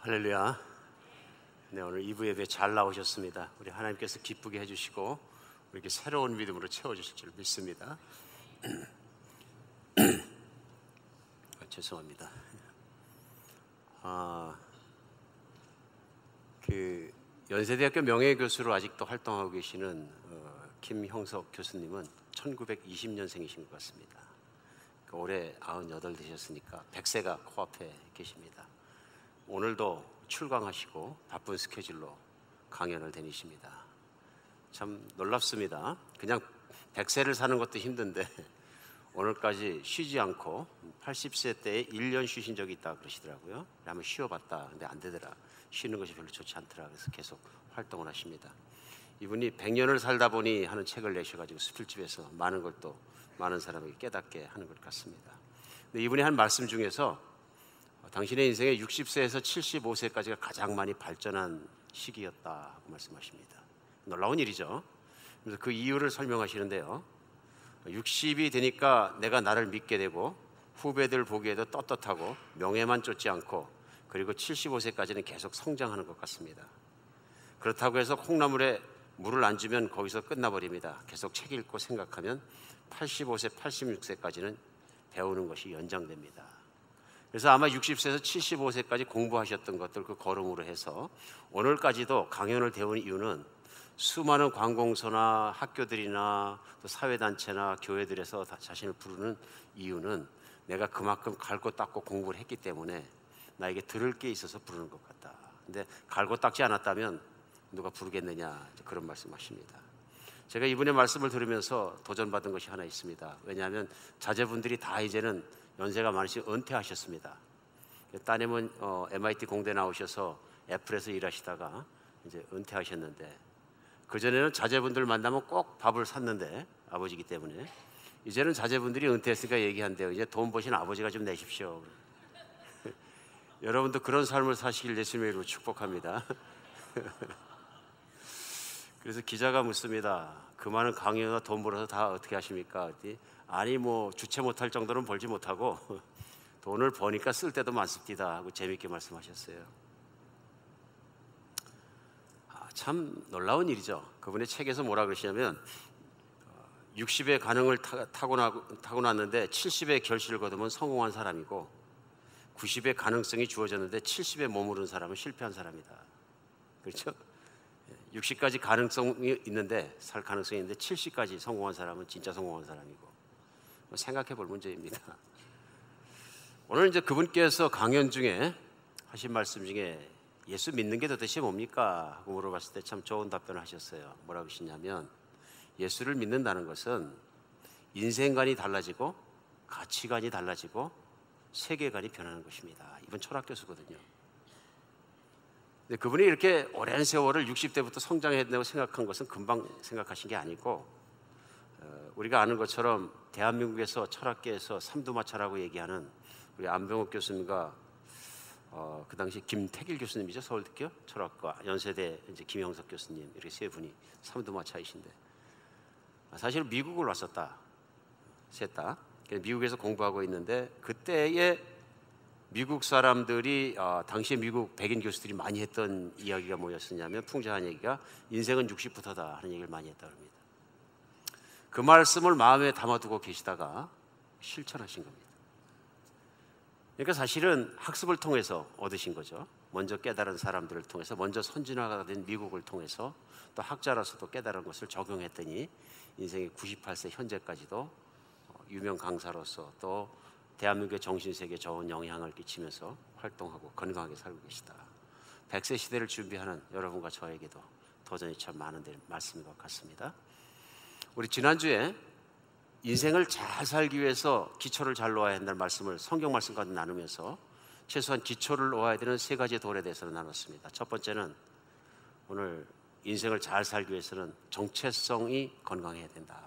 할렐루야. 네, 오늘 2부 예배 잘 나오셨습니다. 우리 하나님께서 기쁘게 해주시고 우리에게 새로운 믿음으로 채워주실 줄 믿습니다. 죄송합니다. 연세대학교 명예교수로 아직도 활동하고 계시는 김형석 교수님은 1920년생이신 것 같습니다. 올해 98 되셨으니까 100세가 코앞에 계십니다. 오늘도 출강하시고 바쁜 스케줄로 강연을 다니십니다. 참 놀랍습니다. 그냥 100세를 사는 것도 힘든데 오늘까지 쉬지 않고 80세 때에 1년 쉬신 적이 있다 그러시더라고요. 한번 쉬어봤다. 근데 안 되더라. 쉬는 것이 별로 좋지 않더라. 그래서 계속 활동을 하십니다. 이분이 100년을 살다 보니 하는 책을 내셔가지고 수필집에서 많은 걸 또 많은 사람에게 깨닫게 하는 것 같습니다. 근데 이분이 한 말씀 중에서 당신의 인생에 60세에서 75세까지가 가장 많이 발전한 시기였다고 말씀하십니다. 놀라운 일이죠. 그래서 그 이유를 설명하시는데요. 60이 되니까 내가 나를 믿게 되고 후배들 보기에도 떳떳하고 명예만 쫓지 않고 그리고 75세까지는 계속 성장하는 것 같습니다. 그렇다고 해서 콩나물에 물을 안 주면 거기서 끝나버립니다. 계속 책 읽고 생각하면 85세, 86세까지는 배우는 것이 연장됩니다. 그래서 아마 60세에서 75세까지 공부하셨던 것들 그 걸음으로 해서 오늘까지도 강연을 배우는 이유는 수많은 관공서나 학교들이나 또 사회단체나 교회들에서 자신을 부르는 이유는 내가 그만큼 갈고 닦고 공부를 했기 때문에 나에게 들을 게 있어서 부르는 것 같다. 근데 갈고 닦지 않았다면 누가 부르겠느냐 그런 말씀하십니다. 제가 이분의 말씀을 들으면서 도전받은 것이 하나 있습니다. 왜냐하면 자제분들이 다 이제는 연세가 많으시고 은퇴하셨습니다. 따님은 MIT 공대 나오셔서 애플에서 일하시다가 이제 은퇴하셨는데 그전에는 자제분들 만나면 꼭 밥을 샀는데 아버지기 때문에 이제는 자제분들이 은퇴했으니까 얘기한대요. 이제 돈 버신 아버지가 좀 내십시오. 여러분도 그런 삶을 사시길 예수님의 이름으로 축복합니다. 그래서 기자가 묻습니다. 그 많은 강연과 돈 벌어서 다 어떻게 하십니까? 아니 뭐 주체 못할 정도는 벌지 못하고 돈을 버니까 쓸 때도 많습니다 하고 재미있게 말씀하셨어요. 참 놀라운 일이죠. 그분의 책에서 뭐라 그러시냐면 60의 가능을 타고났는데 70의 결실을 거두면 성공한 사람이고 90의 가능성이 주어졌는데 70에 머무른 사람은 실패한 사람이다. 그렇죠? 60까지 가능성이 있는데 살 가능성이 있는데 70까지 성공한 사람은 진짜 성공한 사람이고 생각해 볼 문제입니다. 오늘 이제 그분께서 강연 중에 하신 말씀 중에 예수 믿는 게 도대체 뭡니까? 하고 물어봤을 때 참 좋은 답변을 하셨어요. 뭐라고 하시냐면 예수를 믿는다는 것은 인생관이 달라지고 가치관이 달라지고 세계관이 변하는 것입니다. 이분 철학 교수거든요. 근데 그분이 이렇게 오랜 세월을 60대부터 성장했다고 생각한 것은 금방 생각하신 게 아니고 우리가 아는 것처럼 대한민국에서 철학계에서 삼두마차라고 얘기하는 우리 안병욱 교수님과 그 당시 김태길 교수님이죠. 서울대학교 철학과 연세대 이제 김형석 교수님 이렇게 세 분이 삼두마차이신데 사실 미국을 왔었다. 셋 다. 미국에서 공부하고 있는데 그때의 미국 사람들이 당시에 미국 백인 교수들이 많이 했던 이야기가 뭐였었냐면 풍자한 얘기가 인생은 60부터다 하는 얘기를 많이 했다고 합니다. 그 말씀을 마음에 담아두고 계시다가 실천하신 겁니다. 그러니까 사실은 학습을 통해서 얻으신 거죠. 먼저 깨달은 사람들을 통해서 먼저 선진화가 된 미국을 통해서 또 학자로서도 깨달은 것을 적용했더니 인생의 98세 현재까지도 유명 강사로서 또 대한민국의 정신세계에 좋은 영향을 끼치면서 활동하고 건강하게 살고 계시다. 100세 시대를 준비하는 여러분과 저에게도 도전이 참 많은 말씀인 것 같습니다. 우리 지난주에 인생을 잘 살기 위해서 기초를 잘 놓아야 한다는 말씀을 성경 말씀까지 나누면서 최소한 기초를 놓아야 되는 세 가지의 도에 대해서 나눴습니다. 첫 번째는 오늘 인생을 잘 살기 위해서는 정체성이 건강해야 된다.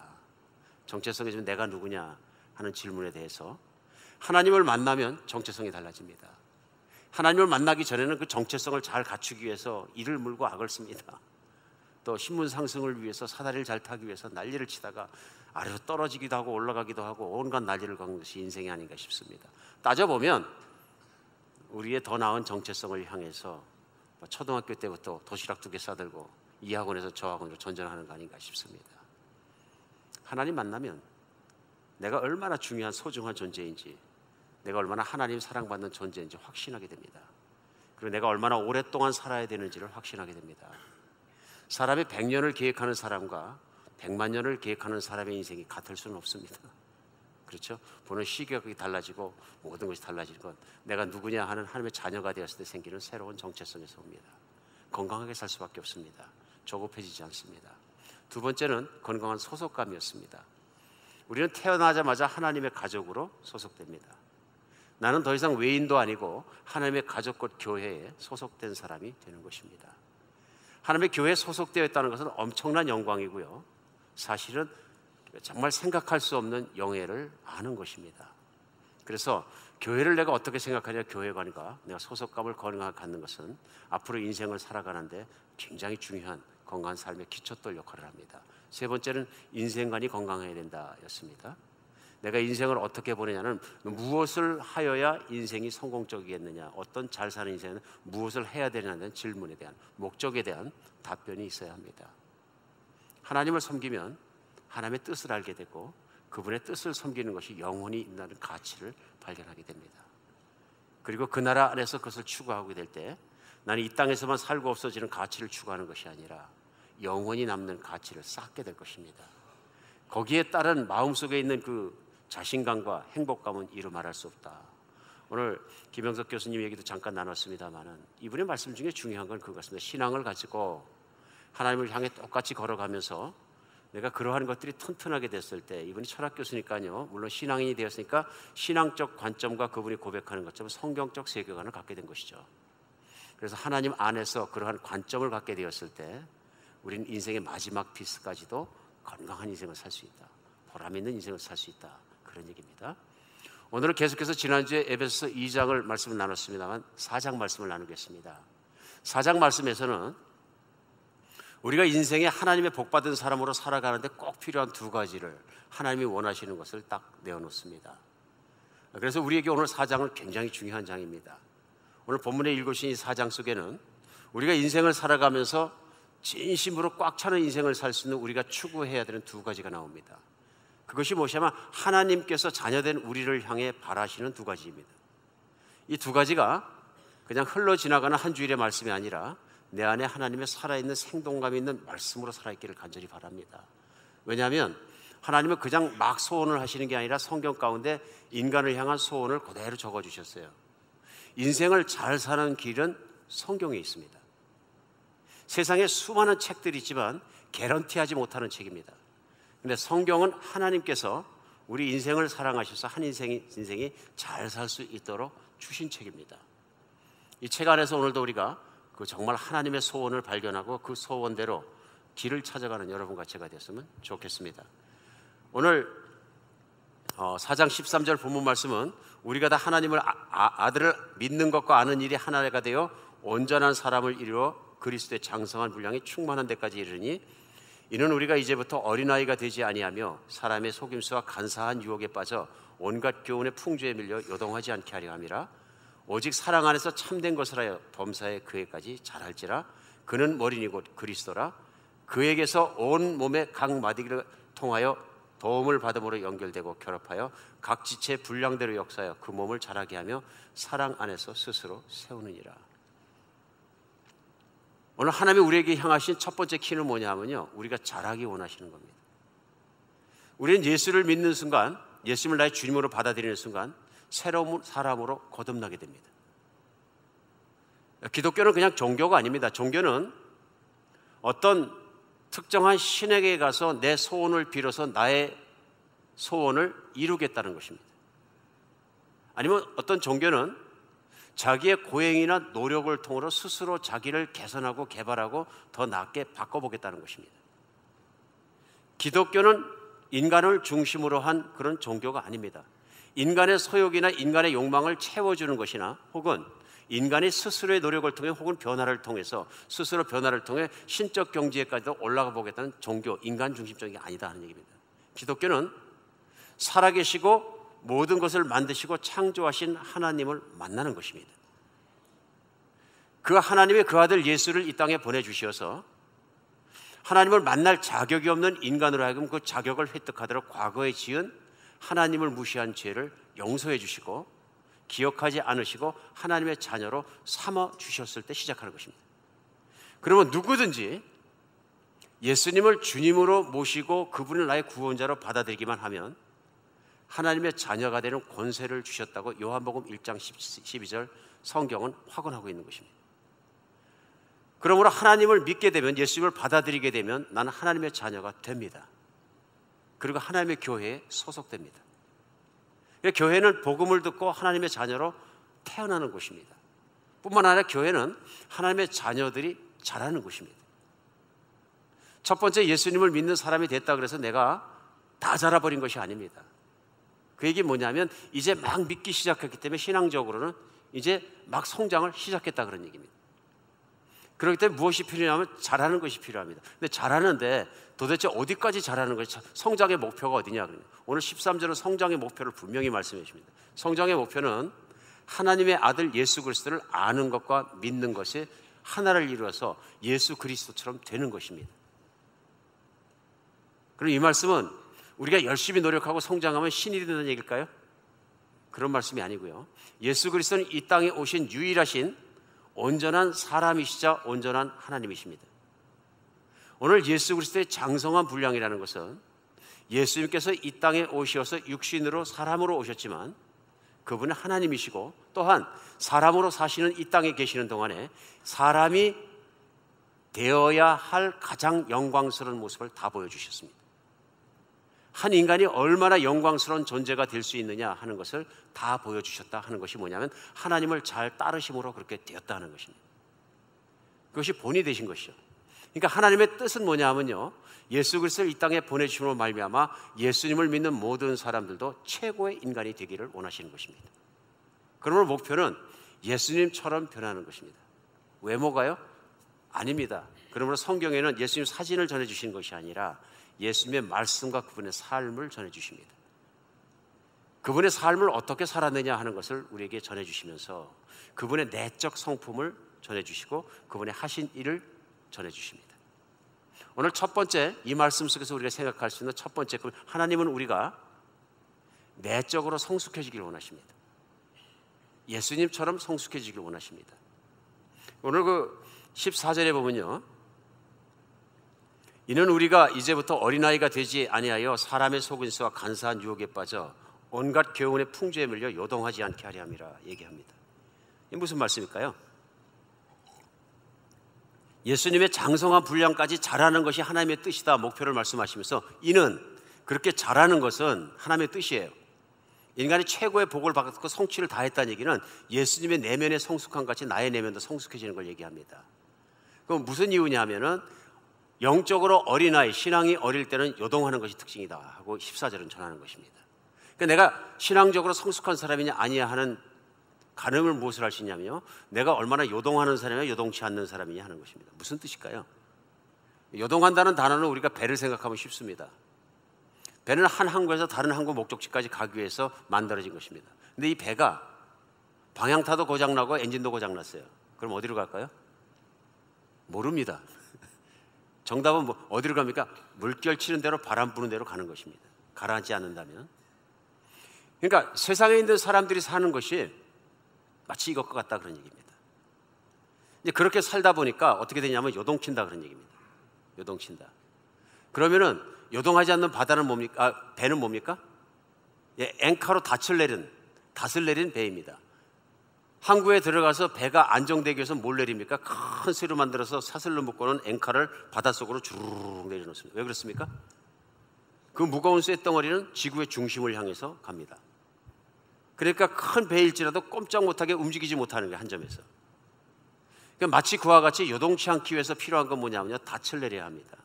정체성이 좀 내가 누구냐 하는 질문에 대해서 하나님을 만나면 정체성이 달라집니다. 하나님을 만나기 전에는 그 정체성을 잘 갖추기 위해서 이를 물고 악을 씁니다. 또 신분 상승을 위해서 사다리를 잘 타기 위해서 난리를 치다가 아래로 떨어지기도 하고 올라가기도 하고 온갖 난리를 건 것이 인생이 아닌가 싶습니다. 따져보면 우리의 더 나은 정체성을 향해서 초등학교 때부터 도시락 2개 싸들고 이 학원에서 저 학원으로 전전하는 거 아닌가 싶습니다. 하나님 만나면 내가 얼마나 중요한 소중한 존재인지, 내가 얼마나 하나님 사랑받는 존재인지 확신하게 됩니다. 그리고 내가 얼마나 오랫동안 살아야 되는지를 확신하게 됩니다. 사람이 100년을 계획하는 사람과 100만 년을 계획하는 사람의 인생이 같을 수는 없습니다. 그렇죠? 보는 시각이 달라지고 모든 것이 달라지는 건 내가 누구냐 하는 하나님의 자녀가 되었을 때 생기는 새로운 정체성에서 옵니다. 건강하게 살 수밖에 없습니다. 조급해지지 않습니다. 두 번째는 건강한 소속감이었습니다. 우리는 태어나자마자 하나님의 가족으로 소속됩니다. 나는 더 이상 외인도 아니고 하나님의 가족과 교회에 소속된 사람이 되는 것입니다. 하나님의 교회에 소속되어 있다는 것은 엄청난 영광이고요, 사실은 정말 생각할 수 없는 영예를 아는 것입니다. 그래서 교회를 내가 어떻게 생각하냐, 교회관과 내가 소속감을 건강하게 갖는 것은 앞으로 인생을 살아가는데 굉장히 중요한 건강한 삶의 기초돌 역할을 합니다. 세 번째는 인생관이 건강해야 된다였습니다. 내가 인생을 어떻게 보내냐는 무엇을 하여야 인생이 성공적이겠느냐, 어떤 잘 사는 인생은 무엇을 해야 되냐는 질문에 대한 목적에 대한 답변이 있어야 합니다. 하나님을 섬기면 하나님의 뜻을 알게 되고 그분의 뜻을 섬기는 것이 영원히 있다는 가치를 발견하게 됩니다. 그리고 그 나라 안에서 그것을 추구하게 될 때 나는 이 땅에서만 살고 없어지는 가치를 추구하는 것이 아니라 영원히 남는 가치를 쌓게 될 것입니다. 거기에 따른 마음속에 있는 그 자신감과 행복감은 이루 말할 수 없다. 오늘 김영석 교수님 얘기도 잠깐 나눴습니다마는 이분의 말씀 중에 중요한 건 그것입니다. 신앙을 가지고 하나님을 향해 똑같이 걸어가면서 내가 그러한 것들이 튼튼하게 됐을 때, 이분이 철학 교수니까요, 물론 신앙인이 되었으니까 신앙적 관점과 그분이 고백하는 것처럼 성경적 세계관을 갖게 된 것이죠. 그래서 하나님 안에서 그러한 관점을 갖게 되었을 때 우리는 인생의 마지막 피스까지도 건강한 인생을 살 수 있다, 보람 있는 인생을 살 수 있다, 그런 얘기입니다. 오늘은 계속해서 지난주에 에베소서 2장을 말씀을 나눴습니다만 4장 말씀을 나누겠습니다. 4장 말씀에서는 우리가 인생에 하나님의 복받은 사람으로 살아가는데 꼭 필요한 2가지를 하나님이 원하시는 것을 딱 내어놓습니다. 그래서 우리에게 오늘 4장은 굉장히 중요한 장입니다. 오늘 본문에 읽으신 이 4장 속에는 우리가 인생을 살아가면서 진심으로 꽉 차는 인생을 살 수 있는 우리가 추구해야 되는 2가지가 나옵니다. 그것이 무엇이냐면 하나님께서 자녀된 우리를 향해 바라시는 2가지입니다. 이 2가지가 그냥 흘러 지나가는 한 주일의 말씀이 아니라 내 안에 하나님의 살아있는 생동감 있는 말씀으로 살아있기를 간절히 바랍니다. 왜냐하면 하나님은 그냥 막 소원을 하시는 게 아니라 성경 가운데 인간을 향한 소원을 그대로 적어주셨어요. 인생을 잘 사는 길은 성경에 있습니다. 세상에 수많은 책들이 있지만 개런티하지 못하는 책입니다. 그런데 성경은 하나님께서 우리 인생을 사랑하셔서 한 인생이 잘 살 수 있도록 주신 책입니다. 이 책 안에서 오늘도 우리가 그 정말 하나님의 소원을 발견하고 그 소원대로 길을 찾아가는 여러분과 제가 됐으면 좋겠습니다. 오늘 4장 13절 본문 말씀은 우리가 다 하나님을 아들을 믿는 것과 아는 일이 하나가 되어 온전한 사람을 이루어 그리스도의 장성한 분량이 충만한 데까지 이르니 이는 우리가 이제부터 어린아이가 되지 아니하며 사람의 속임수와 간사한 유혹에 빠져 온갖 교훈의 풍조에 밀려 요동하지 않게 하려 함이라. 오직 사랑 안에서 참된 것을 하여 범사에 그에까지 잘할지라. 그는 머리니 곧 그리스도라. 그에게서 온 몸의 각 마디를 통하여 도움을 받음으로 연결되고 결합하여 각 지체의 분량대로 역사하여 그 몸을 자라게 하며 사랑 안에서 스스로 세우느니라. 오늘 하나님이 우리에게 향하신 첫 번째 키는 뭐냐면요, 우리가 자라기 원하시는 겁니다. 우리는 예수를 믿는 순간, 예수님을 나의 주님으로 받아들이는 순간 새로운 사람으로 거듭나게 됩니다. 기독교는 그냥 종교가 아닙니다. 종교는 어떤 특정한 신에게 가서 내 소원을 빌어서 나의 소원을 이루겠다는 것입니다. 아니면 어떤 종교는 자기의 고행이나 노력을 통으로 스스로 자기를 개선하고 개발하고 더 낫게 바꿔보겠다는 것입니다. 기독교는 인간을 중심으로 한 그런 종교가 아닙니다. 인간의 소욕이나 인간의 욕망을 채워주는 것이나 혹은 인간이 스스로의 노력을 통해 혹은 변화를 통해서 스스로 변화를 통해 신적 경지에까지도 올라가 보겠다는 종교, 인간 중심적인 게 아니다 하는 얘기입니다. 기독교는 살아계시고 모든 것을 만드시고 창조하신 하나님을 만나는 것입니다. 그 하나님의 그 아들 예수를 이 땅에 보내주셔서 하나님을 만날 자격이 없는 인간으로 하여금 그 자격을 획득하도록 과거에 지은 하나님을 무시한 죄를 용서해 주시고 기억하지 않으시고 하나님의 자녀로 삼아 주셨을 때 시작하는 것입니다. 그러면 누구든지 예수님을 주님으로 모시고 그분을 나의 구원자로 받아들이기만 하면 하나님의 자녀가 되는 권세를 주셨다고 요한복음 1장 12절 성경은 확언하고 있는 것입니다. 그러므로 하나님을 믿게 되면, 예수님을 받아들이게 되면 나는 하나님의 자녀가 됩니다. 그리고 하나님의 교회에 소속됩니다. 교회는 복음을 듣고 하나님의 자녀로 태어나는 곳입니다. 뿐만 아니라 교회는 하나님의 자녀들이 자라는 곳입니다. 첫 번째, 예수님을 믿는 사람이 됐다 그래서 내가 다 자라버린 것이 아닙니다. 그 얘기 뭐냐면 이제 막 믿기 시작했기 때문에 신앙적으로는 이제 막 성장을 시작했다 그런 얘기입니다. 그렇기 때문에 무엇이 필요하냐면 자라는 것이 필요합니다. 근데 자라는데 도대체 어디까지 자라는 것이, 성장의 목표가 어디냐. 오늘 13절은 성장의 목표를 분명히 말씀해 주십니다. 성장의 목표는 하나님의 아들 예수 그리스도를 아는 것과 믿는 것이 하나를 이루어서 예수 그리스도처럼 되는 것입니다. 그럼 이 말씀은 우리가 열심히 노력하고 성장하면 신이 된다는 얘기일까요? 그런 말씀이 아니고요. 예수 그리스도는 이 땅에 오신 유일하신 온전한 사람이시자 온전한 하나님이십니다. 오늘 예수 그리스도의 장성한 분량이라는 것은 예수님께서 이 땅에 오셔서 육신으로 사람으로 오셨지만 그분은 하나님이시고 또한 사람으로 사시는 이 땅에 계시는 동안에 사람이 되어야 할 가장 영광스러운 모습을 다 보여주셨습니다. 한 인간이 얼마나 영광스러운 존재가 될 수 있느냐 하는 것을 다 보여주셨다 하는 것이 뭐냐면 하나님을 잘 따르심으로 그렇게 되었다 하는 것입니다. 그것이 본이 되신 것이죠. 그러니까 하나님의 뜻은 뭐냐 하면요, 예수 그리스도를 이 땅에 보내주심으로 말미암아 예수님을 믿는 모든 사람들도 최고의 인간이 되기를 원하시는 것입니다. 그러므로 목표는 예수님처럼 변하는 것입니다. 외모가요? 아닙니다. 그러므로 성경에는 예수님 사진을 전해주시는 것이 아니라 예수님의 말씀과 그분의 삶을 전해주십니다. 그분의 삶을 어떻게 살았느냐 하는 것을 우리에게 전해주시면서 그분의 내적 성품을 전해주시고 그분의 하신 일을 전해주십니다. 오늘 첫 번째, 이 말씀 속에서 우리가 생각할 수 있는 첫 번째, 하나님은 우리가 내적으로 성숙해지기를 원하십니다. 예수님처럼 성숙해지기를 원하십니다. 오늘 그 14절에 보면요, 이는 우리가 이제부터 어린아이가 되지 아니하여 사람의 속임수와 간사한 유혹에 빠져 온갖 교훈의 풍조에 밀려 요동하지 않게 하려 함이라 얘기합니다. 이게 무슨 말씀일까요? 예수님의 장성한 분량까지 자라는 것이 하나님의 뜻이다, 목표를 말씀하시면서 이는, 그렇게 자라는 것은 하나님의 뜻이에요. 인간이 최고의 복을 받고 성취를 다했다는 얘기는 예수님의 내면의 성숙함 같이 나의 내면도 성숙해지는 걸 얘기합니다. 그럼 무슨 이유냐 하면은 영적으로 어린아이, 신앙이 어릴 때는 요동하는 것이 특징이다 하고 14절은 전하는 것입니다. 그러니까 내가 신앙적으로 성숙한 사람이냐 아니냐 하는 가늠을 무엇을 할 수 있냐면요, 내가 얼마나 요동하는 사람이냐 요동치 않는 사람이냐 하는 것입니다. 무슨 뜻일까요? 요동한다는 단어는 우리가 배를 생각하면 쉽습니다. 배는 한 항구에서 다른 항구 목적지까지 가기 위해서 만들어진 것입니다. 근데 이 배가 방향타도 고장나고 엔진도 고장났어요. 그럼 어디로 갈까요? 모릅니다. 정답은 뭐 어디로 갑니까? 물결 치는 대로, 바람 부는 대로 가는 것입니다. 가라앉지 않는다면. 그러니까 세상에 있는 사람들이 사는 것이 마치 이것과 같다 그런 얘기입니다. 이제 그렇게 살다 보니까 어떻게 되냐면 요동친다 그런 얘기입니다. 요동친다. 그러면은 요동하지 않는 바다는 뭡니까? 배는 뭡니까? 예, 앵카로 닷을 내린 배입니다. 항구에 들어가서 배가 안정되기 위해서 뭘 내립니까? 큰 쇠로 만들어서 사슬로 묶어놓은 앵카를 바닷속으로 주르륵 내려놓습니다. 왜 그렇습니까? 그 무거운 쇠덩어리는 지구의 중심을 향해서 갑니다. 그러니까 큰 배일지라도 꼼짝 못하게 움직이지 못하는 게 한 점에서. 그러니까 마치 그와 같이 요동치 않기 위해서 필요한 건 뭐냐면요, 닻을 내려야 합니다.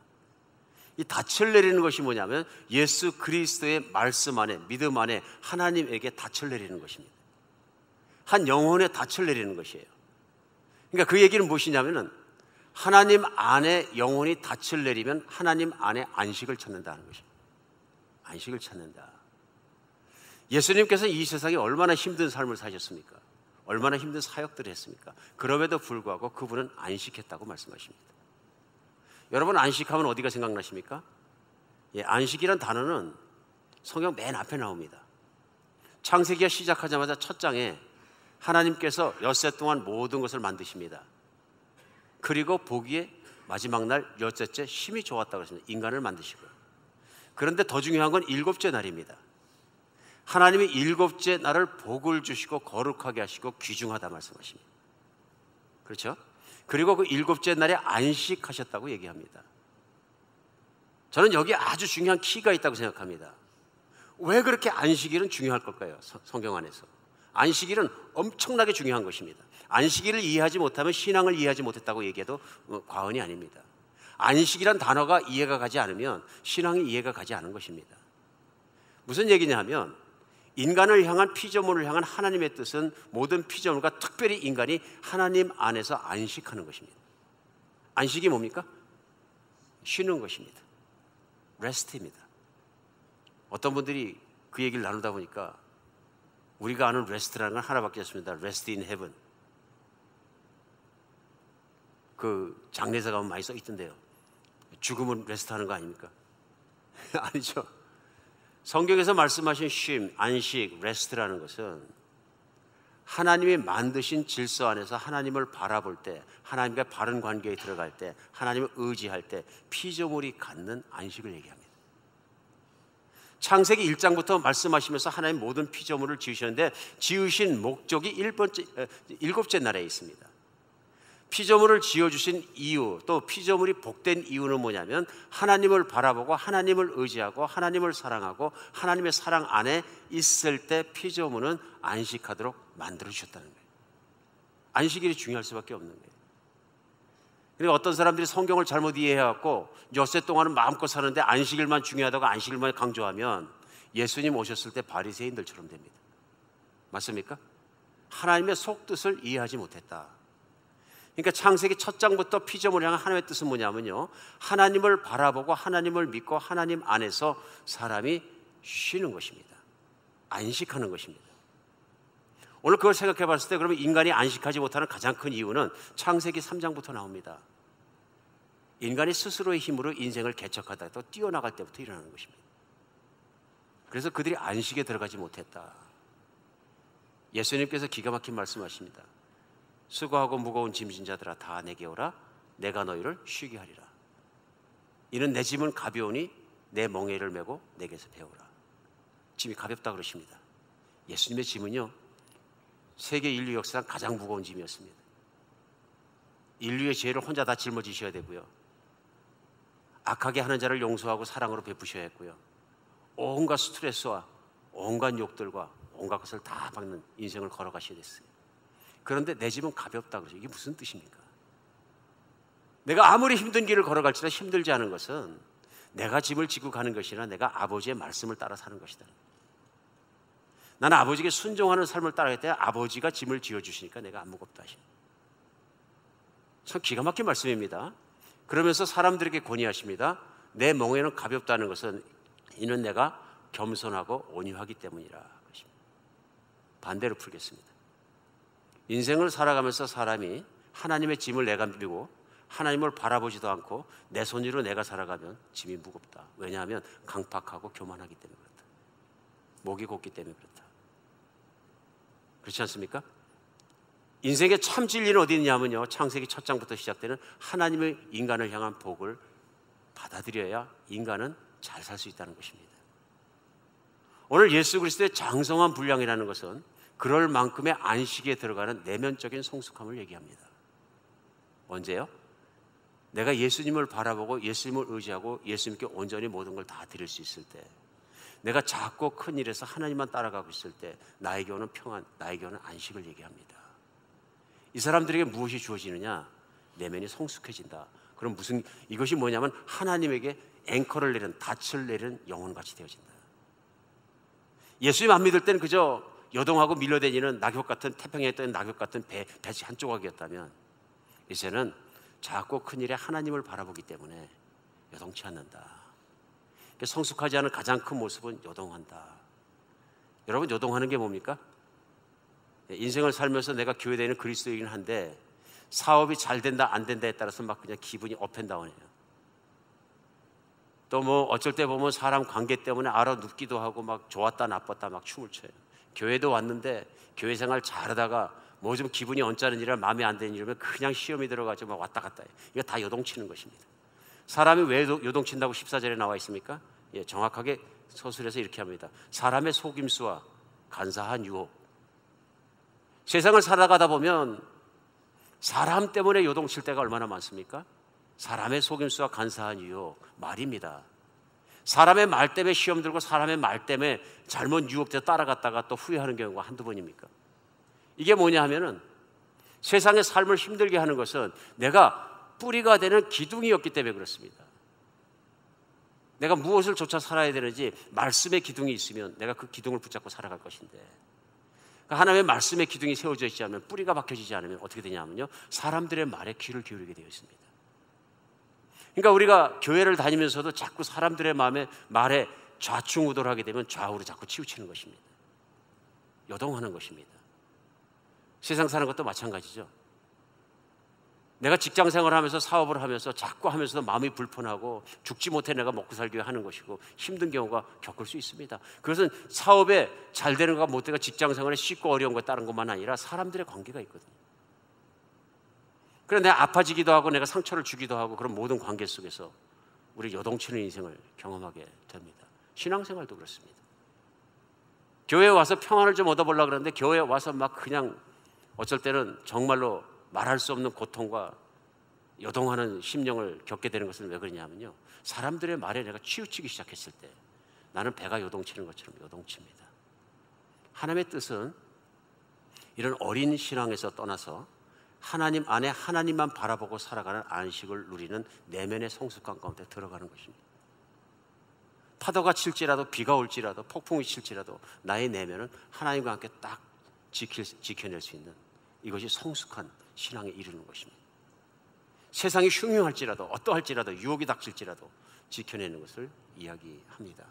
이 닻을 내리는 것이 뭐냐면 예수 그리스도의 말씀 안에, 믿음 안에 하나님에게 닻을 내리는 것입니다. 한 영혼의 닻을 내리는 것이에요. 그러니까 그 얘기는 무엇이냐면은 하나님 안에 영혼이 닻을 내리면 하나님 안에 안식을 찾는다는 것입니다. 안식을 찾는다. 예수님께서 이 세상에 얼마나 힘든 삶을 사셨습니까? 얼마나 힘든 사역들을 했습니까? 그럼에도 불구하고 그분은 안식했다고 말씀하십니다. 여러분, 안식하면 어디가 생각나십니까? 예, 안식이란 단어는 성경 맨 앞에 나옵니다. 창세기가 시작하자마자 첫 장에 하나님께서 엿새 동안 모든 것을 만드십니다. 그리고 보기에 마지막 날 엿새째 힘이 좋았다고 했습니다. 인간을 만드시고요. 그런데 더 중요한 건 일곱째 날입니다. 하나님이 일곱째 날을 복을 주시고 거룩하게 하시고 귀중하다 말씀하십니다. 그렇죠? 그리고 그 일곱째 날에 안식하셨다고 얘기합니다. 저는 여기에 아주 중요한 키가 있다고 생각합니다. 왜 그렇게 안식일은 중요할 걸까요? 성경 안에서 안식일은 엄청나게 중요한 것입니다. 안식일을 이해하지 못하면 신앙을 이해하지 못했다고 얘기해도 과언이 아닙니다. 안식이란 단어가 이해가 가지 않으면 신앙이 이해가 가지 않은 것입니다. 무슨 얘기냐 하면 인간을 향한 피조물을 향한 하나님의 뜻은 모든 피조물과 특별히 인간이 하나님 안에서 안식하는 것입니다. 안식이 뭡니까? 쉬는 것입니다. 레스트입니다. 어떤 분들이 그 얘기를 나누다 보니까 우리가 아는 레스트라는 건 하나밖에 없습니다. 레스트 인 헤븐. 그 장례사 가면 많이 써 있던데요. 죽음은 레스트하는 거 아닙니까? 아니죠. 성경에서 말씀하신 쉼, 안식, 레스트라는 것은 하나님이 만드신 질서 안에서 하나님을 바라볼 때, 하나님과 바른 관계에 들어갈 때, 하나님을 의지할 때 피조물이 갖는 안식을 얘기합니다. 창세기 1장부터 말씀하시면서 하나님 모든 피조물을 지으셨는데 지으신 목적이 일곱째 날에 있습니다. 피조물을 지어주신 이유, 또 피조물이 복된 이유는 뭐냐면 하나님을 바라보고 하나님을 의지하고 하나님을 사랑하고 하나님의 사랑 안에 있을 때 피조물은 안식하도록 만들어주셨다는 거예요. 안식일이 중요할 수밖에 없는 거예요. 그리고 어떤 사람들이 성경을 잘못 이해해갖고 엿새 동안은 마음껏 사는데 안식일만 중요하다고 안식일만 강조하면 예수님 오셨을 때 바리새인들처럼 됩니다. 맞습니까? 하나님의 속뜻을 이해하지 못했다. 그러니까 창세기 첫 장부터 피조물을 향한 하나님의 뜻은 뭐냐면요, 하나님을 바라보고 하나님을 믿고 하나님 안에서 사람이 쉬는 것입니다. 안식하는 것입니다. 오늘 그걸 생각해 봤을 때 그러면 인간이 안식하지 못하는 가장 큰 이유는 창세기 3장부터 나옵니다. 인간이 스스로의 힘으로 인생을 개척하다 또 뛰어나갈 때부터 일어나는 것입니다. 그래서 그들이 안식에 들어가지 못했다. 예수님께서 기가 막힌 말씀하십니다. 수고하고 무거운 짐진 자들아 다 내게 오라 내가 너희를 쉬게 하리라. 이는 내 짐은 가벼우니 내 멍에를 메고 내게서 배우라. 짐이 가볍다 그러십니다. 예수님의 짐은요, 세계 인류 역사상 가장 무거운 짐이었습니다. 인류의 죄를 혼자 다 짊어지셔야 되고요, 악하게 하는 자를 용서하고 사랑으로 베푸셔야 했고요, 온갖 스트레스와 온갖 욕들과 온갖 것을 다 받는 인생을 걸어가셔야 됐어요. 그런데 내 짐은 가볍다 그러죠. 이게 무슨 뜻입니까? 내가 아무리 힘든 길을 걸어갈지라도 힘들지 않은 것은 내가 짐을 지고 가는 것이 아니라 내가 아버지의 말씀을 따라 사는 것이다. 나는 아버지에게 순종하는 삶을 따라갈 때 아버지가 짐을 지어주시니까 내가 안 무겁다 하십니다. 참 기가 막힌 말씀입니다. 그러면서 사람들에게 권유하십니다. 내 멍에는 가볍다는 것은 이는 내가 겸손하고 온유하기 때문이라. 반대로 풀겠습니다. 인생을 살아가면서 사람이 하나님의 짐을 내가 밀고 하나님을 바라보지도 않고 내 손으로 내가 살아가면 짐이 무겁다. 왜냐하면 강팍하고 교만하기 때문에 그렇다. 목이 곧기 때문에 그렇다. 그렇지 않습니까? 인생의 참 진리는 어디 있냐면요, 창세기 첫 장부터 시작되는 하나님의 인간을 향한 복을 받아들여야 인간은 잘 살 수 있다는 것입니다. 오늘 예수 그리스도의 장성한 분량이라는 것은 그럴 만큼의 안식에 들어가는 내면적인 성숙함을 얘기합니다. 언제요? 내가 예수님을 바라보고 예수님을 의지하고 예수님께 온전히 모든 걸 다 드릴 수 있을 때, 내가 작고 큰 일에서 하나님만 따라가고 있을 때 나에게 오는 평안, 나에게 오는 안식을 얘기합니다. 이 사람들에게 무엇이 주어지느냐? 내면이 성숙해진다. 그럼 이것이 뭐냐면 하나님에게 앵커를 내리는, 닻을 내리는 영혼같이 되어진다. 예수님 안 믿을 때는 그저 여동하고 밀려다니는 낙엽 같은, 태평양에 떠있는 낙엽 같은 배지 한 조각이었다면 이제는 작고 큰 일에 하나님을 바라보기 때문에 여동치 않는다. 성숙하지 않은 가장 큰 모습은 여동한다. 여러분, 여동하는 게 뭡니까? 인생을 살면서 내가 교회되는 그리스도이긴 한데 사업이 잘 된다 안 된다에 따라서 막 그냥 기분이 업앤다운해요. 또 뭐 어쩔 때 보면 사람 관계 때문에 알아눕기도 하고 막 좋았다 나빴다 막 춤을 춰요. 교회도 왔는데 교회 생활 잘하다가 뭐 좀 기분이 언짢은 일이라 마음에 안 드는 일이면 그냥 시험이 들어가지고 막 왔다 갔다 해요. 이거 다 요동치는 것입니다. 사람이 왜 요동친다고 14절에 나와 있습니까? 예, 정확하게 서술에서 이렇게 합니다. 사람의 속임수와 간사한 유혹. 세상을 살아가다 보면 사람 때문에 요동칠 때가 얼마나 많습니까? 사람의 속임수와 간사한 유혹, 말입니다. 사람의 말 때문에 시험 들고 사람의 말 때문에 잘못 유혹돼서 따라갔다가 또 후회하는 경우가 한두 번입니까? 이게 뭐냐 하면은 세상의 삶을 힘들게 하는 것은 내가 뿌리가 되는 기둥이었기 때문에 그렇습니다. 내가 무엇을 쫓아 살아야 되는지 말씀의 기둥이 있으면 내가 그 기둥을 붙잡고 살아갈 것인데, 하나님의 말씀의 기둥이 세워져 있지 않으면, 뿌리가 박혀지지 않으면 어떻게 되냐면요, 사람들의 말에 귀를 기울이게 되어 있습니다. 그러니까 우리가 교회를 다니면서도 자꾸 사람들의 말에 좌충우돌하게 되면 좌우로 자꾸 치우치는 것입니다. 요동하는 것입니다. 세상 사는 것도 마찬가지죠. 내가 직장 생활을 하면서 사업을 하면서 자꾸 하면서도 마음이 불편하고 죽지 못해 내가 먹고 살기 위해 하는 것이고 힘든 경우가 겪을 수 있습니다. 그것은 사업에 잘 되는 것과 못 되는 것, 직장 생활에 쉽고 어려운 것에 따른 것만 아니라 사람들의 관계가 있거든요. 그래서 내가 아파지기도 하고 내가 상처를 주기도 하고 그런 모든 관계 속에서 우리 요동치는 인생을 경험하게 됩니다. 신앙생활도 그렇습니다. 교회에 와서 평안을 좀 얻어보려고 그러는데 교회에 와서 막 그냥 어쩔 때는 정말로 말할 수 없는 고통과 요동하는 심령을 겪게 되는 것은 왜 그러냐면요, 사람들의 말에 내가 치우치기 시작했을 때 나는 배가 요동치는 것처럼 요동칩니다. 하나님의 뜻은 이런 어린 신앙에서 떠나서 하나님 안에 하나님만 바라보고 살아가는 안식을 누리는 내면의 성숙함 가운데 들어가는 것입니다. 파도가 칠지라도 비가 올지라도 폭풍이 칠지라도 나의 내면은 하나님과 함께 딱 지켜낼 수 있는, 이것이 성숙한 신앙에 이르는 것입니다. 세상이 흉흉할지라도 어떠할지라도 유혹이 닥칠지라도 지켜내는 것을 이야기합니다.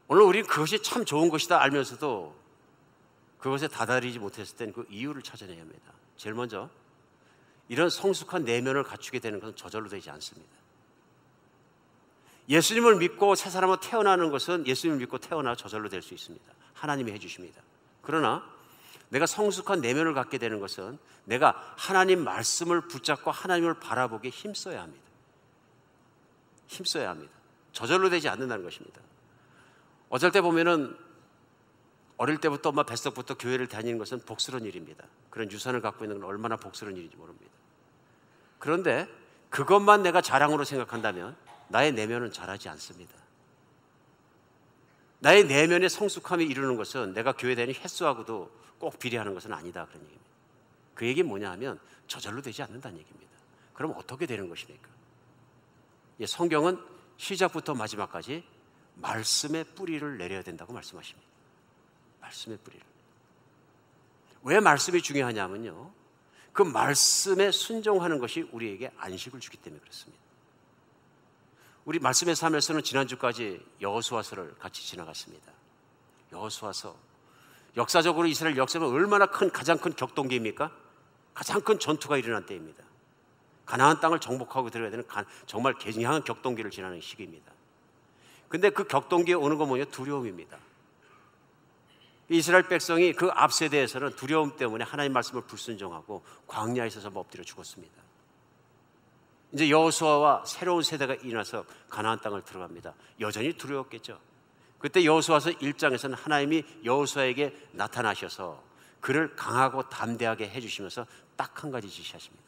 오늘 우리는 그것이 참 좋은 것이다 알면서도 그것에 다다리지 못했을 때는 그 이유를 찾아내야 합니다. 제일 먼저 이런 성숙한 내면을 갖추게 되는 것은 저절로 되지 않습니다. 예수님을 믿고 새 사람으로 태어나는 것은 예수님을 믿고 태어나 저절로 될 수 있습니다. 하나님이 해주십니다. 그러나 내가 성숙한 내면을 갖게 되는 것은 내가 하나님 말씀을 붙잡고 하나님을 바라보기에 힘써야 합니다. 힘써야 합니다. 저절로 되지 않는다는 것입니다. 어쩔 때 보면은 어릴 때부터 엄마 뱃속부터 교회를 다니는 것은 복스러운 일입니다. 그런 유산을 갖고 있는 건 얼마나 복스러운 일인지 모릅니다. 그런데 그것만 내가 자랑으로 생각한다면 나의 내면은 자라지 않습니다. 나의 내면의 성숙함이 이루는 것은 내가 교회 다니는 횟수하고도 꼭 비례하는 것은 아니다, 그런 얘기입니다. 그 얘기는 뭐냐 하면 저절로 되지 않는다는 얘기입니다. 그럼 어떻게 되는 것입니까? 성경은 시작부터 마지막까지 말씀의 뿌리를 내려야 된다고 말씀하십니다. 말씀의 뿌리를. 왜 말씀이 중요하냐면요, 그 말씀에 순종하는 것이 우리에게 안식을 주기 때문에 그렇습니다. 우리 말씀의 삶에서는 지난주까지 여호수아서를 같이 지나갔습니다. 여호수아서, 역사적으로 이스라엘 역사는 얼마나 가장 큰 격동기입니까? 가장 큰 전투가 일어난 때입니다. 가나안 땅을 정복하고 들어가야 되는 정말 굉장한 격동기를 지나는 시기입니다. 근데 그 격동기에 오는 건 뭐냐? 두려움입니다. 이스라엘 백성이 그 앞 세대에서는 두려움 때문에 하나님 말씀을 불순종하고 광야에 있어서 엎드려 죽었습니다. 이제 여호수아와 새로운 세대가 일어나서 가나안 땅을 들어갑니다. 여전히 두려웠겠죠. 그때 여호수아서 1장에서는 하나님이 여호수아에게 나타나셔서 그를 강하고 담대하게 해주시면서 딱 한 가지 지시하십니다.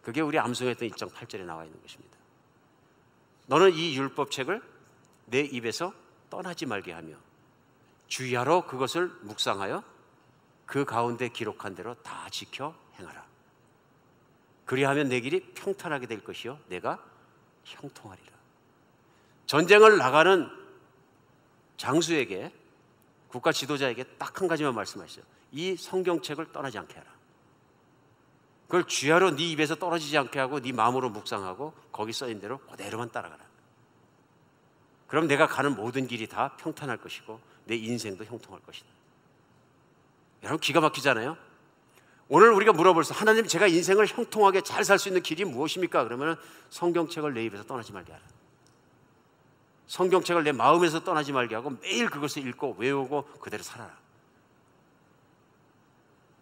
그게 우리 암송했던 1장 8절에 나와 있는 것입니다. 너는 이 율법책을 내 입에서 떠나지 말게 하며 주야로 그것을 묵상하여 그 가운데 기록한 대로 다 지켜 행하라. 그리하면 내 길이 평탄하게 될 것이요 내가 형통하리라. 전쟁을 나가는 장수에게, 국가 지도자에게 딱 한 가지만 말씀하시죠. 이 성경책을 떠나지 않게 하라. 그걸 주야로 네 입에서 떨어지지 않게 하고 네 마음으로 묵상하고 거기 써있는 대로 그대로만 따라가라. 그럼 내가 가는 모든 길이 다 평탄할 것이고 내 인생도 형통할 것이다. 여러분 기가 막히잖아요. 오늘 우리가 물어볼 수, 하나님 제가 인생을 형통하게 잘 살 수 있는 길이 무엇입니까? 그러면 성경책을 내 입에서 떠나지 말게 하라. 성경책을 내 마음에서 떠나지 말게 하고 매일 그것을 읽고 외우고 그대로 살아라.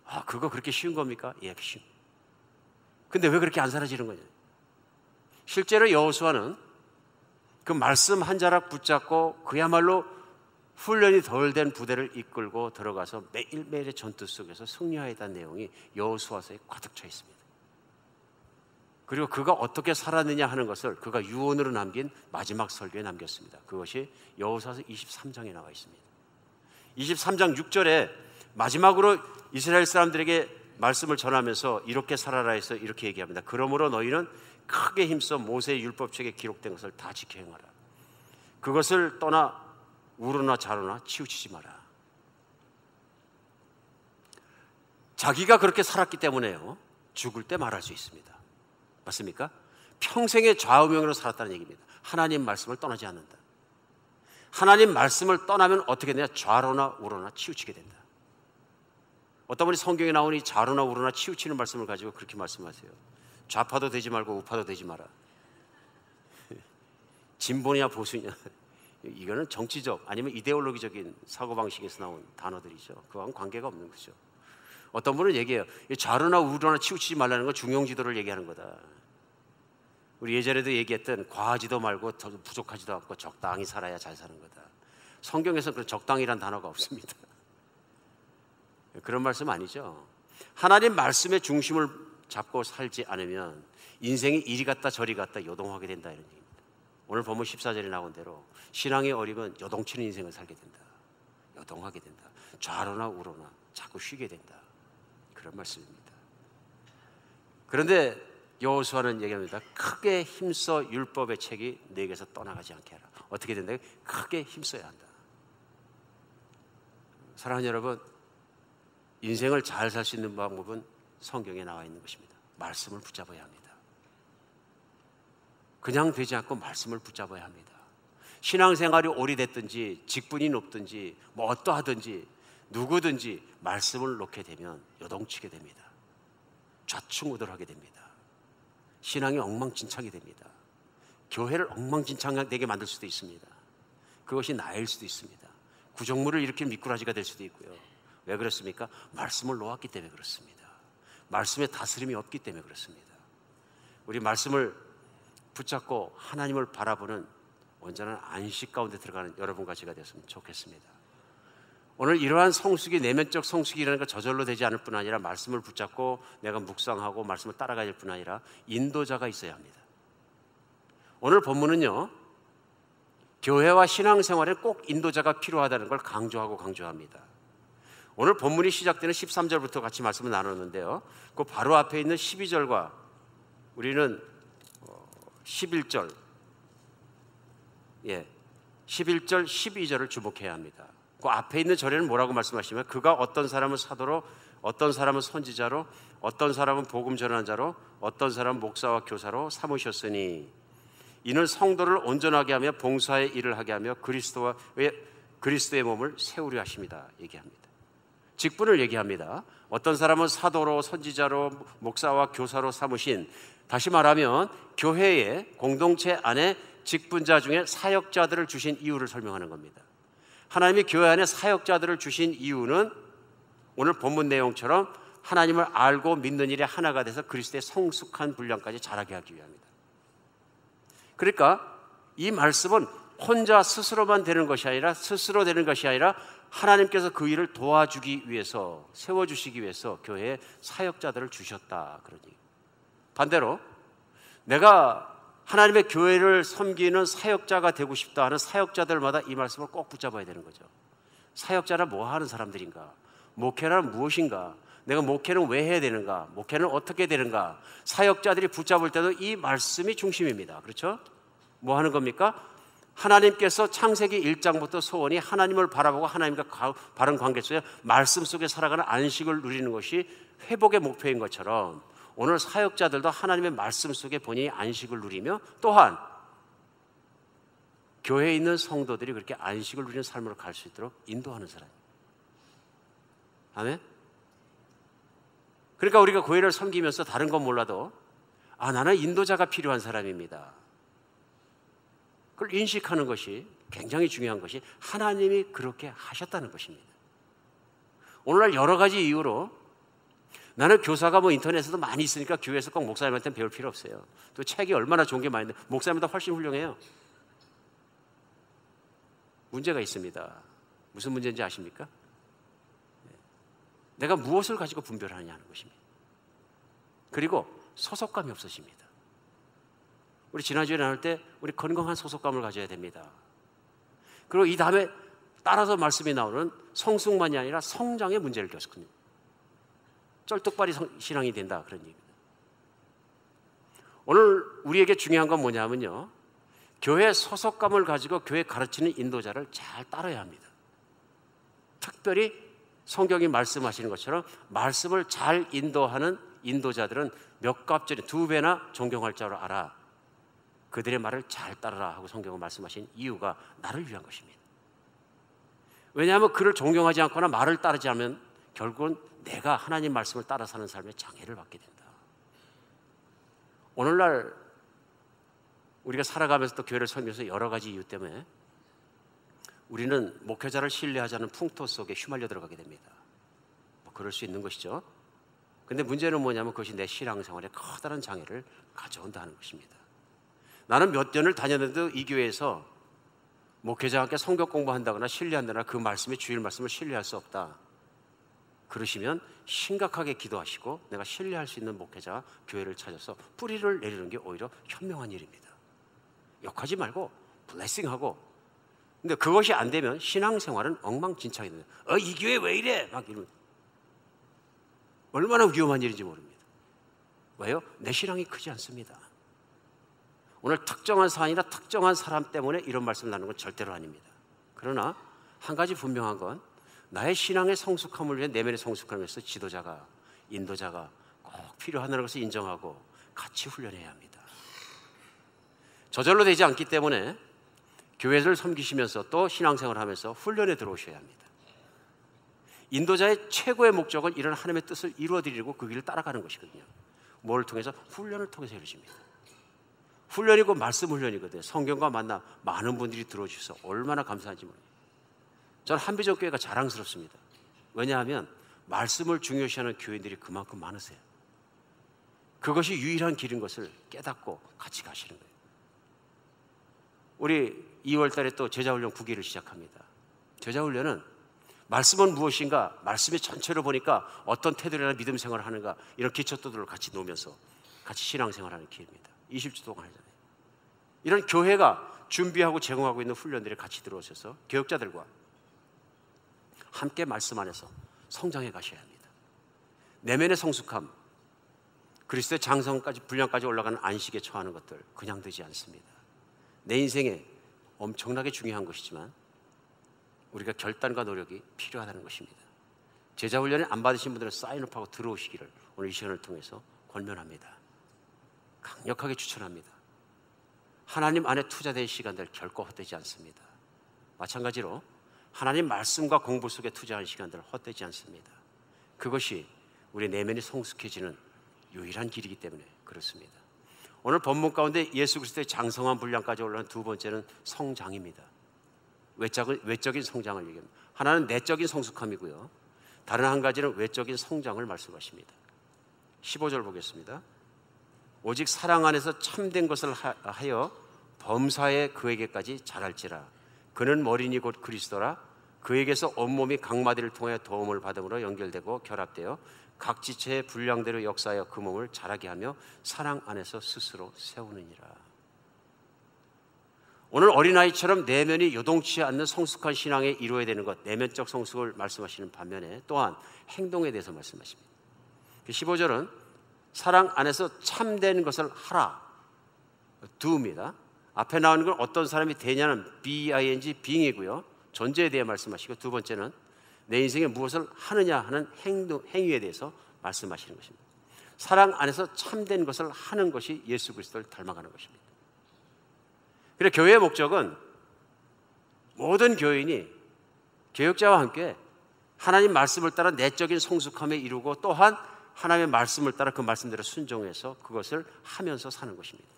아, 그거 그렇게 쉬운 겁니까? 예, 쉬운. 근데 왜 그렇게 안 사라지는 거냐? 실제로 여호수아는 그 말씀 한 자락 붙잡고 그야말로 훈련이 덜 된 부대를 이끌고 들어가서 매일매일의 전투 속에서 승리하였다는 내용이 여호수아서에 가득 차 있습니다. 그리고 그가 어떻게 살았느냐 하는 것을 그가 유언으로 남긴 마지막 설교에 남겼습니다. 그것이 여호수아서 23장에 나와 있습니다. 23장 6절에 마지막으로 이스라엘 사람들에게 말씀을 전하면서 이렇게 살아라 해서 이렇게 얘기합니다. 그러므로 너희는 크게 힘써 모세의 율법책에 기록된 것을 다 지켜 행하라. 그것을 떠나 우로나 좌로나 치우치지 마라. 자기가 그렇게 살았기 때문에요, 죽을 때 말할 수 있습니다. 맞습니까? 평생의 좌우명으로 살았다는 얘기입니다. 하나님 말씀을 떠나지 않는다. 하나님 말씀을 떠나면 어떻게 되냐? 좌로나 우로나 치우치게 된다. 어떤 분이 성경에 나오니 좌로나 우로나 치우치는 말씀을 가지고 그렇게 말씀하세요. 좌파도 되지 말고 우파도 되지 마라. 진보냐 보수냐, 이거는 정치적 아니면 이데올로기적인 사고방식에서 나온 단어들이죠. 그와는 관계가 없는 거죠. 어떤 분은 얘기해요. 좌로나 우로나 치우치지 말라는 건 중용지도를 얘기하는 거다. 우리 예전에도 얘기했던 과하지도 말고 더 부족하지도 않고 적당히 살아야 잘 사는 거다. 성경에서는 그런 적당이란 단어가 없습니다. 그런 말씀 아니죠. 하나님 말씀의 중심을 잡고 살지 않으면 인생이 이리 갔다 저리 갔다 요동하게 된다, 이런 얘기입니다. 오늘 본문 14절에 나온 대로 신앙이 어리면 요동치는 인생을 살게 된다. 요동하게 된다. 좌로나 우로나 자꾸 쉬게 된다. 그런 말씀입니다. 그런데 여호수아는 얘기합니다. 크게 힘써 율법의 책이 내게서 떠나가지 않게 하라. 어떻게 된다? 크게 힘써야 한다. 사랑하는 여러분, 인생을 잘 살 수 있는 방법은 성경에 나와 있는 것입니다. 말씀을 붙잡아야 합니다. 그냥 되지 않고 말씀을 붙잡아야 합니다. 신앙생활이 오래됐든지 직분이 높든지 뭐 어떠하든지 누구든지 말씀을 놓게 되면 요동치게 됩니다. 좌충우돌하게 됩니다. 신앙이 엉망진창이 됩니다. 교회를 엉망진창되게 만들 수도 있습니다. 그것이 나일 수도 있습니다. 구정물을 일으키는 미꾸라지가 될 수도 있고요. 왜 그렇습니까? 말씀을 놓았기 때문에 그렇습니다. 말씀에 다스림이 없기 때문에 그렇습니다. 우리 말씀을 붙잡고 하나님을 바라보는 온전한 안식 가운데 들어가는 여러분과 제가 되었으면 좋겠습니다. 오늘 이러한 성숙이, 내면적 성숙이라는 건 저절로 되지 않을 뿐 아니라 말씀을 붙잡고 내가 묵상하고 말씀을 따라가야 될 뿐 아니라 인도자가 있어야 합니다. 오늘 본문은요, 교회와 신앙생활에 꼭 인도자가 필요하다는 걸 강조합니다. 오늘 본문이 시작되는 13절부터 같이 말씀을 나눴는데요, 그 바로 앞에 있는 12절과 우리는 11절, 11절, 12절을 주목해야 합니다. 그 앞에 있는 절에는 뭐라고 말씀하시면, 그가 어떤 사람은 사도로, 어떤 사람은 선지자로, 어떤 사람은 복음 전하는 자로, 어떤 사람은 목사와 교사로 삼으셨으니 이는 성도를 온전하게 하며 봉사의 일을 하게 하며 그리스도의 몸을 세우려 하십니다. 얘기합니다. 직분을 얘기합니다. 어떤 사람은 사도로, 선지자로, 목사와 교사로 삼으신, 다시 말하면 교회의 공동체 안에 직분자 중에 사역자들을 주신 이유를 설명하는 겁니다. 하나님이 교회 안에 사역자들을 주신 이유는 오늘 본문 내용처럼 하나님을 알고 믿는 일에 하나가 돼서 그리스도의 성숙한 분량까지 자라게 하기 위함이다. 그러니까 이 말씀은 혼자 스스로만 되는 것이 아니라 하나님께서 그 일을 도와주기 위해서, 세워주시기 위해서 교회에 사역자들을 주셨다, 그런 얘기. 반대로 내가 하나님의 교회를 섬기는 사역자가 되고 싶다 하는 사역자들마다 이 말씀을 꼭 붙잡아야 되는 거죠. 사역자란 뭐 하는 사람들인가? 목회란 무엇인가? 내가 목회는 왜 해야 되는가? 목회는 어떻게 되는가? 사역자들이 붙잡을 때도 이 말씀이 중심입니다. 그렇죠? 뭐 하는 겁니까? 하나님께서 창세기 1장부터 소원이 하나님을 바라보고 하나님과 바른 관계 속에 말씀 속에 살아가는 안식을 누리는 것이 회복의 목표인 것처럼 오늘 사역자들도 하나님의 말씀 속에 본인이 안식을 누리며 또한 교회에 있는 성도들이 그렇게 안식을 누리는 삶으로 갈 수 있도록 인도하는 사람입니다. 아멘? 그러니까 우리가 교회를 섬기면서 다른 건 몰라도 나는 인도자가 필요한 사람입니다. 그걸 인식하는 것이 굉장히 중요한 것이 하나님이 그렇게 하셨다는 것입니다. 오늘날 여러 가지 이유로 나는 교사가 인터넷에도 많이 있으니까 교회에서 꼭 목사님한테는 배울 필요 없어요. 또 책이 얼마나 좋은 게 많은데 목사님보다 훨씬 훌륭해요. 문제가 있습니다. 무슨 문제인지 아십니까? 내가 무엇을 가지고 분별하느냐 하는 것입니다. 그리고 소속감이 없으십니다. 우리 지난주에 나눌 때 우리 건강한 소속감을 가져야 됩니다. 그리고 이 다음에 따라서 말씀이 나오는 성숙만이 아니라 성장의 문제를 줬거든요. 쩔뚝발이 신앙이 된다 그런 얘기입니다. 오늘 우리에게 중요한 건 뭐냐면요, 교회 소속감을 가지고 교회 가르치는 인도자를 잘 따라야 합니다. 특별히 성경이 말씀하시는 것처럼 말씀을 잘 인도하는 인도자들은 몇 값전에 2배나 존경할 줄 알아. 그들의 말을 잘 따르라 하고 성경은 말씀하신 이유가 나를 위한 것입니다. 왜냐하면 그를 존경하지 않거나 말을 따르지 않으면 결국은 내가 하나님 말씀을 따라 사는 삶에 장애를 받게 된다. 오늘날 우리가 살아가면서 또 교회를 섬기면서 여러 가지 이유 때문에 우리는 목회자를 신뢰하지 않는 풍토 속에 휘말려 들어가게 됩니다. 그럴 수 있는 것이죠. 근데 문제는 뭐냐면 그것이 내 신앙생활에 커다란 장애를 가져온다는 것입니다. 나는 몇 년을 다녔는데도 이 교회에서 목회자와 함께 성경 공부한다거나 신뢰한다거나 그 말씀이 주일 말씀을 신뢰할 수 없다. 그러시면 심각하게 기도하시고 내가 신뢰할 수 있는 목회자와 교회를 찾아서 뿌리를 내리는 게 오히려 현명한 일입니다. 욕하지 말고 블레싱하고. 근데 그것이 안 되면 신앙생활은 엉망진창이 돼요. 이 교회 왜 이래? 막 이러면 얼마나 위험한 일인지 모릅니다. 왜요? 내 신앙이 크지 않습니다. 오늘 특정한 사안이나 특정한 사람 때문에 이런 말씀을 나누는 건 절대로 아닙니다. 그러나 한 가지 분명한 건 나의 신앙의 성숙함을 위해 내면의 성숙함을 위해서 지도자가, 인도자가 꼭 필요하다는 것을 인정하고 같이 훈련해야 합니다. 저절로 되지 않기 때문에 교회를 섬기시면서 또 신앙생활을 하면서 훈련에 들어오셔야 합니다. 인도자의 최고의 목적은 이런 하나님의 뜻을 이루어드리고 그 길을 따라가는 것이거든요. 뭘 통해서? 훈련을 통해서 이루어집니다. 훈련이고 말씀 훈련이거든요. 성경과 만나 많은 분들이 들어주셔서 얼마나 감사한지 모릅니다. 저는 한비전교회가 자랑스럽습니다. 왜냐하면 말씀을 중요시하는 교인들이 그만큼 많으세요. 그것이 유일한 길인 것을 깨닫고 같이 가시는 거예요. 우리 2월 달에 또 제자훈련 9기를 시작합니다. 제자훈련은 말씀은 무엇인가, 말씀의 전체로 보니까 어떤 태도나 믿음 생활을 하는가, 이런 기초도들을 같이 놓으면서 같이 신앙생활하는 기회입니다. 20주 동안 하잖아요. 이런 교회가 준비하고 제공하고 있는 훈련들에 같이 들어오셔서 교역자들과 함께 말씀 안에서 성장해 가셔야 합니다. 내면의 성숙함, 그리스도의 장성까지 분량까지 올라가는 안식에 처하는 것들 그냥 되지 않습니다. 내 인생에 엄청나게 중요한 것이지만 우리가 결단과 노력이 필요하다는 것입니다. 제자훈련을 안 받으신 분들은 사인업하고 들어오시기를 오늘 이 시간을 통해서 권면합니다. 강력하게 추천합니다. 하나님 안에 투자된 시간들 결코 헛되지 않습니다. 마찬가지로 하나님 말씀과 공부 속에 투자한 시간들 헛되지 않습니다. 그것이 우리 내면이 성숙해지는 유일한 길이기 때문에 그렇습니다. 오늘 본문 가운데 예수 그리스도의 장성한 분량까지 올라간 두 번째는 성장입니다. 외적인 성장을 얘기합니다. 하나는 내적인 성숙함이고요, 다른 한 가지는 외적인 성장을 말씀하십니다. 15절 보겠습니다. 오직 사랑 안에서 참된 것을 하여 범사에 그에게까지 자랄지라. 그는 머리니 곧 그리스도라. 그에게서 온몸이 각 마디를 통해 도움을 받음으로 연결되고 결합되어 각 지체의 분량대로 역사하여 그 몸을 자라게 하며 사랑 안에서 스스로 세우느니라. 오늘 어린아이처럼 내면이 요동치 않는 성숙한 신앙에 이루어야 되는 것, 내면적 성숙을 말씀하시는 반면에 또한 행동에 대해서 말씀하십니다. 15절은 사랑 안에서 참된 것을 하라, do입니다. 앞에 나오는 건 어떤 사람이 되냐는 BING, being이고요, 존재에 대해 말씀하시고, 두 번째는 내 인생에 무엇을 하느냐 하는 행위에 대해서 말씀하시는 것입니다. 사랑 안에서 참된 것을 하는 것이 예수 그리스도를 닮아가는 것입니다. 그래서 교회의 목적은 모든 교인이 교역자와 함께 하나님 말씀을 따라 내적인 성숙함에 이루고 또한 하나님의 말씀을 따라 그 말씀대로 순종해서 그것을 하면서 사는 것입니다.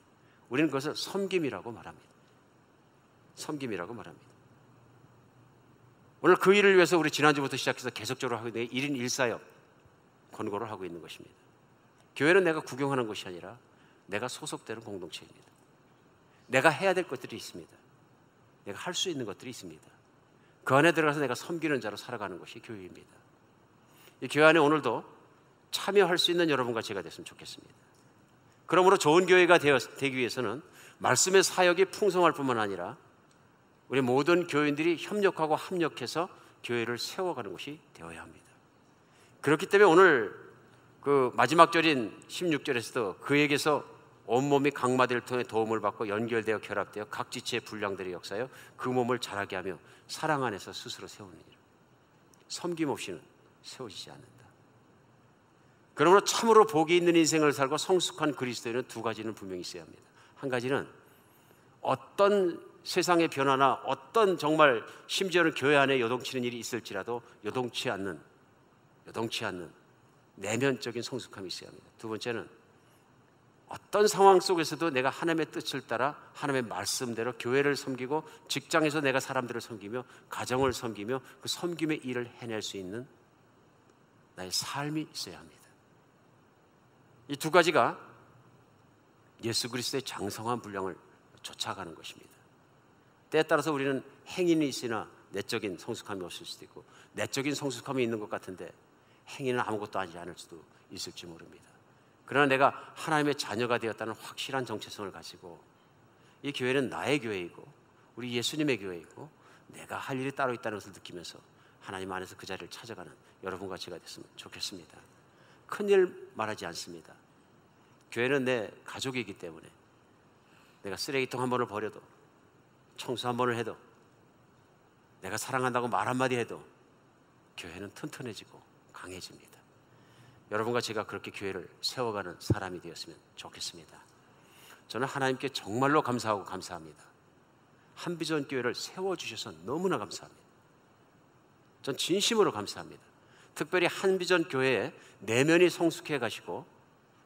우리는 그것을 섬김이라고 말합니다. 섬김이라고 말합니다. 오늘 그 일을 위해서 우리 지난주부터 시작해서 계속적으로 하고 있는 1인 1사역 권고를 하고 있는 것입니다. 교회는 내가 구경하는 것이 아니라 내가 소속되는 공동체입니다. 내가 해야 될 것들이 있습니다. 내가 할 수 있는 것들이 있습니다. 그 안에 들어가서 내가 섬기는 자로 살아가는 것이 교회입니다. 이 교회 안에 오늘도 참여할 수 있는 여러분과 제가 됐으면 좋겠습니다. 그러므로 좋은 교회가 되기 위해서는 말씀의 사역이 풍성할 뿐만 아니라 우리 모든 교인들이 협력하고 합력해서 교회를 세워가는 것이 되어야 합니다. 그렇기 때문에 오늘 그 마지막 절인 16절에서도 그에게서 온몸이 각마디를 통해 도움을 받고 연결되어 결합되어 각 지체의 분량들의 역사여 그 몸을 자라게 하며 사랑 안에서 스스로 세우느니라. 섬김 없이는 세워지지 않는다. 그러므로 참으로 복이 있는 인생을 살고 성숙한 그리스도인은 두 가지는 분명히 있어야 합니다. 한 가지는 어떤 세상의 변화나 어떤 정말 심지어는 교회 안에 요동치는 일이 있을지라도 요동치 않는 내면적인 성숙함이 있어야 합니다. 두 번째는 어떤 상황 속에서도 내가 하나님의 뜻을 따라 하나님의 말씀대로 교회를 섬기고 직장에서 내가 사람들을 섬기며 가정을 섬기며 그 섬김의 일을 해낼 수 있는 나의 삶이 있어야 합니다. 이 두 가지가 예수 그리스도의 장성한 분량을 쫓아가는 것입니다. 때에 따라서 우리는 행인이 있으나 내적인 성숙함이 없을 수도 있고 내적인 성숙함이 있는 것 같은데 행위는 아무것도 하지 않을 수도 있을지 모릅니다. 그러나 내가 하나님의 자녀가 되었다는 확실한 정체성을 가지고 이 교회는 나의 교회이고 우리 예수님의 교회이고 내가 할 일이 따로 있다는 것을 느끼면서 하나님 안에서 그 자리를 찾아가는 여러분과 제가 됐으면 좋겠습니다. 큰일 말하지 않습니다. 교회는 내 가족이기 때문에 내가 쓰레기통 한 번을 버려도 청소 한 번을 해도 내가 사랑한다고 말 한마디 해도 교회는 튼튼해지고 강해집니다. 여러분과 제가 그렇게 교회를 세워가는 사람이 되었으면 좋겠습니다. 저는 하나님께 정말로 감사하고 감사합니다. 한비전 교회를 세워주셔서 너무나 감사합니다. 전 진심으로 감사합니다. 특별히 한비전 교회에 내면이 성숙해 가시고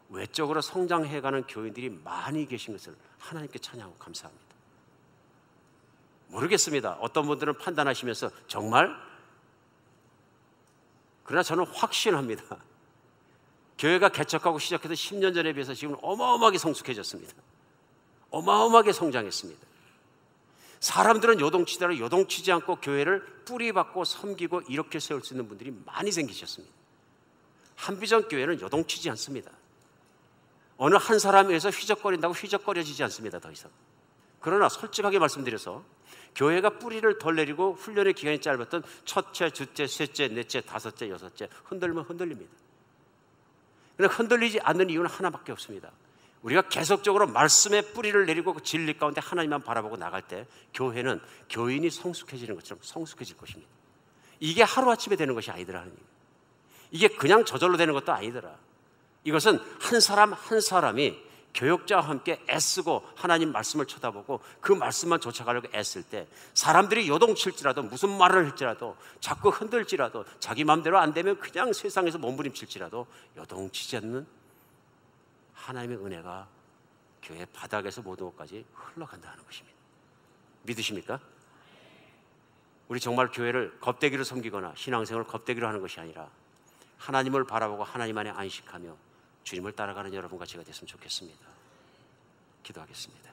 외적으로 성장해가는 교인들이 많이 계신 것을 하나님께 찬양하고 감사합니다. 모르겠습니다. 어떤 분들은 판단하시면서 정말? 그러나 저는 확신합니다. 교회가 개척하고 시작해서 10년 전에 비해서 지금 어마어마하게 성숙해졌습니다. 어마어마하게 성장했습니다. 사람들은 요동치더라도 요동치지 않고 교회를 뿌리박고 섬기고 이렇게 세울 수 있는 분들이 많이 생기셨습니다. 한비전 교회는 요동치지 않습니다. 어느 한 사람에 의해서 휘적거린다고 휘적거려지지 않습니다. 더 이상. 그러나 솔직하게 말씀드려서 교회가 뿌리를 덜 내리고 훈련의 기간이 짧았던 첫째, 둘째, 셋째, 넷째, 다섯째, 여섯째 흔들면 흔들립니다. 그러나 흔들리지 않는 이유는 하나밖에 없습니다. 우리가 계속적으로 말씀의 뿌리를 내리고 그 진리 가운데 하나님만 바라보고 나갈 때 교회는 교인이 성숙해지는 것처럼 성숙해질 것입니다. 이게 하루아침에 되는 것이 아니더라 하느님. 이게 그냥 저절로 되는 것도 아니더라. 이것은 한 사람 한 사람이 교역자와 함께 애쓰고 하나님 말씀을 쳐다보고 그 말씀만 쫓아가려고 애쓸 때 사람들이 요동칠지라도 무슨 말을 할지라도 자꾸 흔들지라도 자기 마음대로 안 되면 그냥 세상에서 몸부림칠지라도 요동치지 않는 하나님의 은혜가 교회 바닥에서 모든 것까지 흘러간다는 것입니다. 믿으십니까? 우리 정말 교회를 겁대기로 섬기거나 신앙생활을 겁대기로 하는 것이 아니라 하나님을 바라보고 하나님 안에 안식하며 주님을 따라가는 여러분과 제가 됐으면 좋겠습니다. 기도하겠습니다.